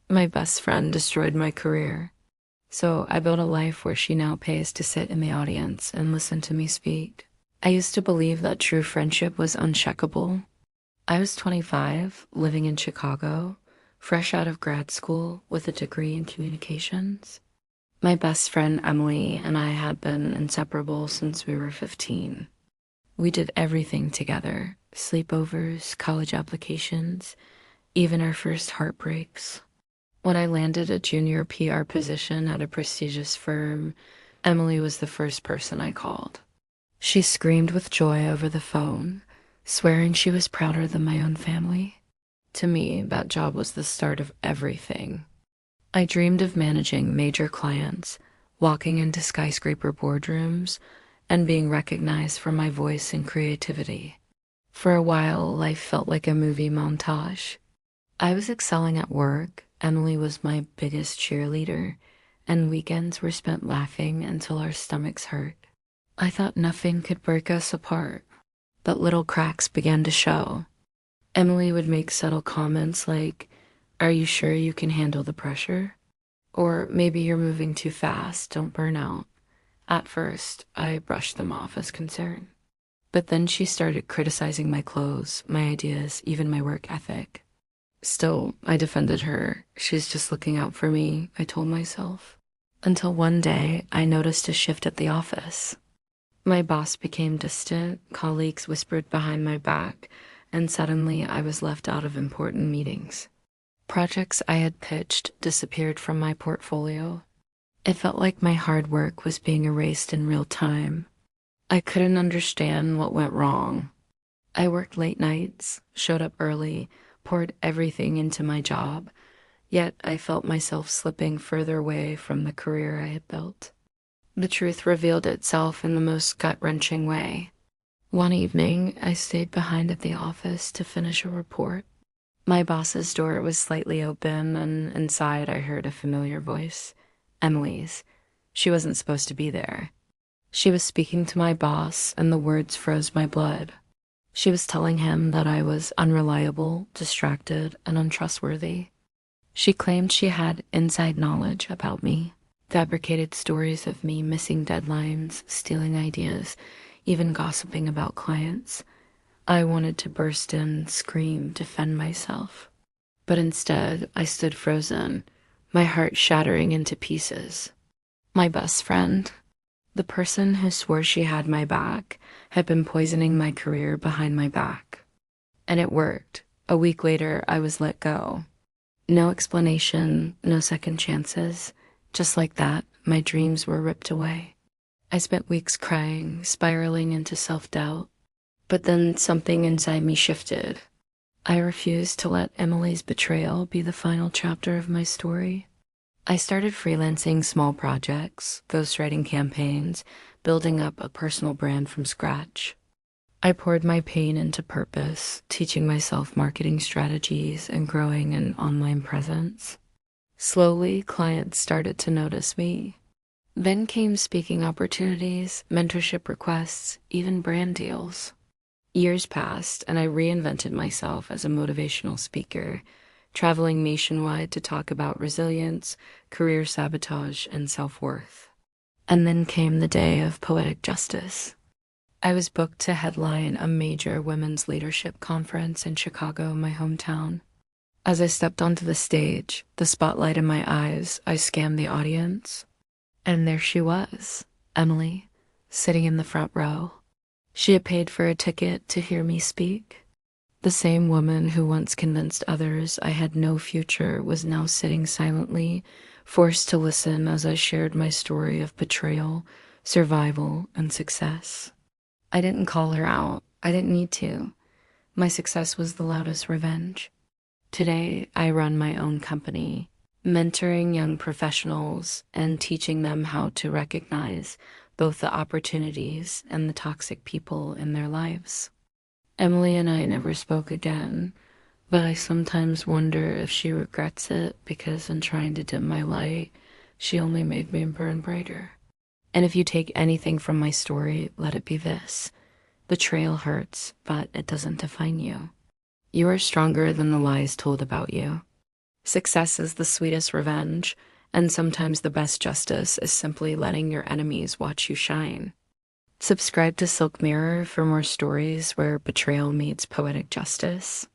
My best friend destroyed my career, so I built a life where she now pays to sit in the audience and listen to me speak. I used to believe that true friendship was uncheckable. I was 25, living in Chicago, fresh out of grad school with a degree in communications. My best friend Emily and I had been inseparable since we were 15. We did everything together: sleepovers, college applications, even our first heartbreaks. When I landed a junior PR position at a prestigious firm, Emily was the first person I called. She screamed with joy over the phone, swearing she was prouder than my own family. To me, that job was the start of everything. I dreamed of managing major clients, walking into skyscraper boardrooms, and being recognized for my voice and creativity. For a while, life felt like a movie montage. I was excelling at work, Emily was my biggest cheerleader, and weekends were spent laughing until our stomachs hurt. I thought nothing could break us apart, but little cracks began to show. Emily would make subtle comments like, "Are you sure you can handle the pressure?" Or, "Maybe you're moving too fast, don't burn out." At first, I brushed them off as concern. But then she started criticizing my clothes, my ideas, even my work ethic. Still, I defended her. She's just looking out for me, I told myself. Until one day, I noticed a shift at the office. My boss became distant, colleagues whispered behind my back, and suddenly I was left out of important meetings. Projects I had pitched disappeared from my portfolio. It felt like my hard work was being erased in real time. I couldn't understand what went wrong. I worked late nights, showed up early, poured everything into my job, yet I felt myself slipping further away from the career I had built. The truth revealed itself in the most gut-wrenching way. One evening, I stayed behind at the office to finish a report. My boss's door was slightly open, and inside I heard a familiar voice. Emily's. She wasn't supposed to be there. She was speaking to my boss, and the words froze my blood. She was telling him that I was unreliable, distracted, and untrustworthy. She claimed she had inside knowledge about me, fabricated stories of me missing deadlines, stealing ideas, even gossiping about clients. I wanted to burst in, scream, defend myself. But instead, I stood frozen, my heart shattering into pieces. My best friend, the person who swore she had my back, had been poisoning my career behind my back. And it worked. A week later, I was let go. No explanation, no second chances. Just like that, my dreams were ripped away. I spent weeks crying, spiraling into self-doubt. But then something inside me shifted. I refused to let Emily's betrayal be the final chapter of my story. I started freelancing small projects, ghostwriting campaigns, building up a personal brand from scratch. I poured my pain into purpose, teaching myself marketing strategies and growing an online presence. Slowly, clients started to notice me. Then came speaking opportunities, mentorship requests, even brand deals. Years passed, and I reinvented myself as a motivational speaker, traveling nationwide to talk about resilience, career sabotage, and self-worth. And then came the day of poetic justice. I was booked to headline a major women's leadership conference in Chicago, my hometown. As I stepped onto the stage, the spotlight in my eyes, I scanned the audience. And there she was, Emily, sitting in the front row. She had paid for a ticket to hear me speak. The same woman who once convinced others I had no future was now sitting silently, forced to listen as I shared my story of betrayal, survival, and success. I didn't call her out. I didn't need to. My success was the loudest revenge. Today, I run my own company, mentoring young professionals and teaching them how to recognize both the opportunities and the toxic people in their lives. Emily and I never spoke again, but I sometimes wonder if she regrets it because in trying to dim my light, she only made me burn brighter. And if you take anything from my story, let it be this. Betrayal hurts, but it doesn't define you. You are stronger than the lies told about you. Success is the sweetest revenge, and sometimes the best justice is simply letting your enemies watch you shine. Subscribe to SilkMirror for more stories where betrayal meets poetic justice.